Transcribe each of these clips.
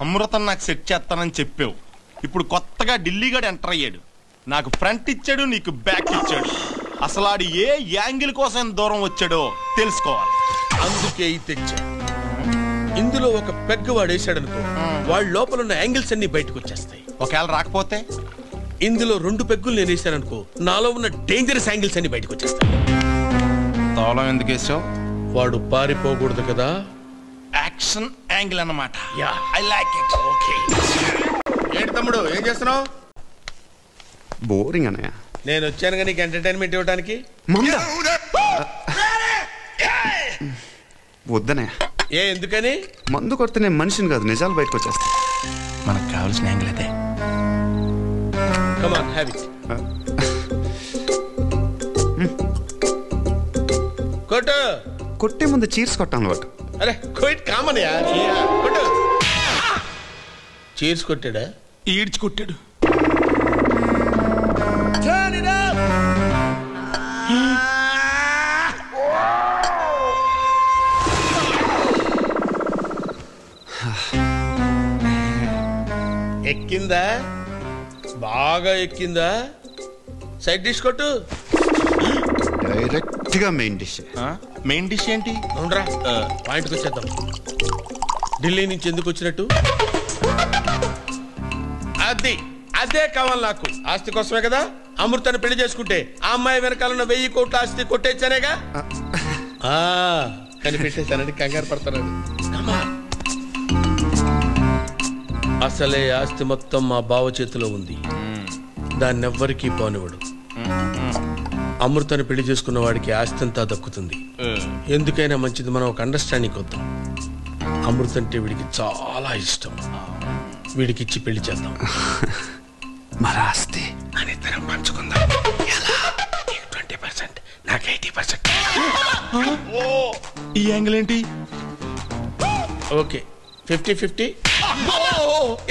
అమృతం నాకు సెట్ చేస్తానని చెప్పావు. ఇప్పుడు కొత్తగా ఢిల్లీగాడు ఎంటర్ అయ్యాడు. నాకు ఫ్రంట్ ఇచ్చాడు, నీకు బ్యాక్ ఇచ్చాడు. అసలు ఆడు ఏ యాంగిల్ కోసం దూరం వచ్చాడో తెలుసుకోవాలి. అందుకే తెచ్చా. ఇందులో ఒక పెగ్గు వాడు వేసాడనుకో, వాళ్ళ లోపల ఉన్న యాంగిల్స్ అన్ని బయటకు వచ్చేస్తాయి. ఒకవేళ రాకపోతే ఇందులో 2 పెగ్గులు నేను వేసాననుకో, నాలో ఉన్న డేంజరస్ యాంగిల్స్ అన్ని బయటకు వచ్చేస్తాయి. తాళం ఎందుకు వేసావు? వాడు పారిపోకూడదు కదా. యాక్షన్ యాంగిల్ అన్నమాట. I like it. ఓకే. ఏంటి తమ్ముడు ఏం చేస్తున్నావు? బోరింగ్ అన్నయ్య. నేను వచ్చాను నీకు ఎంటర్టైన్మెంట్ ఇవ్వడానికి. వద్దనయ్య. ఎందుకని? మందు కొడితే నేను మనిషిని కాదు, నిజాలు బయటకు వచ్చేస్తా. మనకు కావాల్సిన యాంగిల్ అదే. Come on, have it. కొట్టు. కొట్టే ముందు చీర్స్ కొట్టాను వాడు. అరే క్విట్ కామన్ యార్. కొట్టు. చీర్స్ కొట్టాడా? ఈడ్చి కొట్టాడు. Turn it up. ఎక్కిందా? బాగా ఎక్కిందా? సైడ్ డిష్ కొట్టు. డైరెక్ట్ గా మెయిన్ డిష్. మెయిన్ డిష్ ఏంటి? అవునరా, పాయింట్కి వచ్చేద్దాం. ఢిల్లీ నుంచి ఎందుకు వచ్చినట్టు? అదే కావాలి నాకు. ఆస్తి కోసమే కదా. అమృతాన్ని పెళ్లి చేసుకుంటే ఆ అమ్మాయి వెనకాలన్న 1000 కోట్ల ఆస్తి కొట్టేచ్చానేగా. కనిపెట్టేశానని కంగారు పడతానని. అసలే ఆస్తి మొత్తం మా బావ చేతిలో ఉంది. దాన్ని ఎవ్వరికీ పోనివ్వడు. అమృతాన్ని పెళ్లి చేసుకున్న వాడికి ఆస్తి అంతా దక్కుతుంది. ఎందుకైనా మంచిది మనం ఒక అండర్స్టాండింగ్ వద్దాం. అమృత అంటే వీడికి చాలా ఇష్టం. వీడికి ఇచ్చి పెళ్లి చేద్దాం. మరి ఆస్తి అనిద్దరం పంచుకుందాం. ఎలా? 20%, నాకు 80%. ఈ యాంగిల్ ఏంటి? ఓకే, 50-50.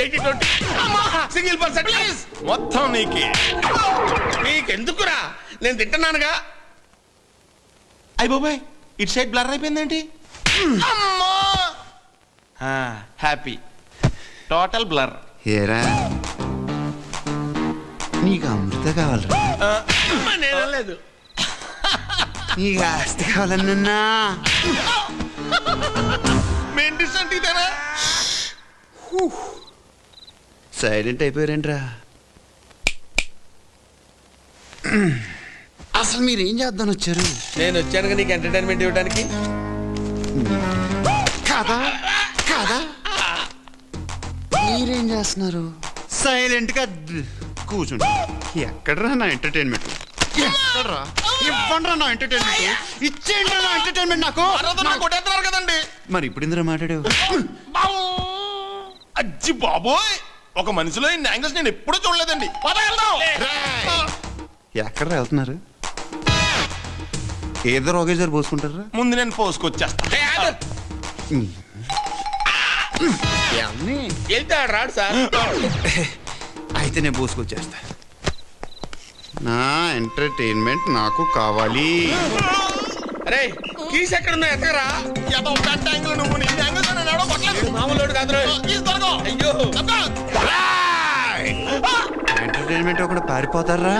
80-20. Single percent please. మొత్తం నీకే. నీకెందుకురా? నేను తింటున్నానుగా. అయ్య బాబాయ్, ఇటు సైడ్ బ్లర్ అయిపోయిందేంటి? హ్యాపీ. Total blur. ఏరా నీకు అమృత కావాలరా? లేదు, నీకు ఆస్తి కావాలన్నా. మెయిన్ డిష్ అంటే ఇదేనా? సైలెంట్ అయిపోయారేంట్రా? అసలు మీరేం చేద్దాం వచ్చారు? నేను వచ్చాను నీకు ఎంటర్టైన్మెంట్ ఇవ్వడానికి. కాదా కాదా? మీరేం చేస్తున్నారు? సైలెంట్ గా కూర్చుంటా. ఎక్కడరా నా ఎంటర్టైన్మెంట్? ఎక్కడరా? ఇవ్వండిరా నా ఎంటర్టైన్మెంట్. ఇచ్చేయండి నా ఎంటర్టైన్మెంట్ నాకు. కొట్టేస్తున్నారు కదండి. మరి ఇప్పుడు ఇందులో మాట్లాడావు? అజ్జి బాబోయ్, ఒక మనిషిలో ఇన్ని యాంగిల్స్ నేను ఎప్పుడూ చూడలేదండి. ఎక్కడ వెళ్తున్నారు? ఏదో ఒకేసారి పోసుకుంటారా? ముందు నేను పోసుకొచ్చేస్తా. వెళ్తాడు రాడు సార్. అయితే నేను పోసుకొచ్చేస్తా. నా ఎంటర్టైన్మెంట్ నాకు కావాలి. అరే కీస్ ఎక్కడ ఉన్నా ఎక్కరా? మామూలు కాదు. అయ్యో ఎంటర్టైన్మెంట్ ఒకటి పారిపోతారా?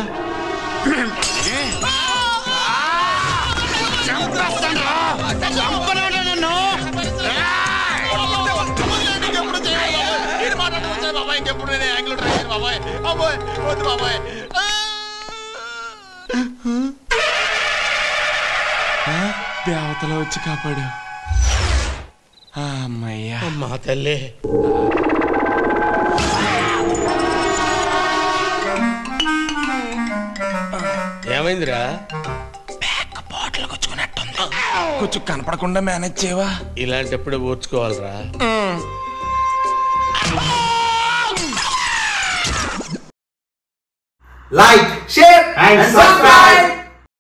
దేవతలో వచ్చి కాపాడు. అమ్మయ్యా. అమ్మా తల్లి. ఏమైందిరా? బ్యాక్ బాటిల్ కొచ్చుకున్నట్టుంది. కొంచెం కనపడకుండా మేనేజ్ చేయవా? ఇలాంటప్పుడే ఓర్చుకోవాలరా. Like, share and subscribe.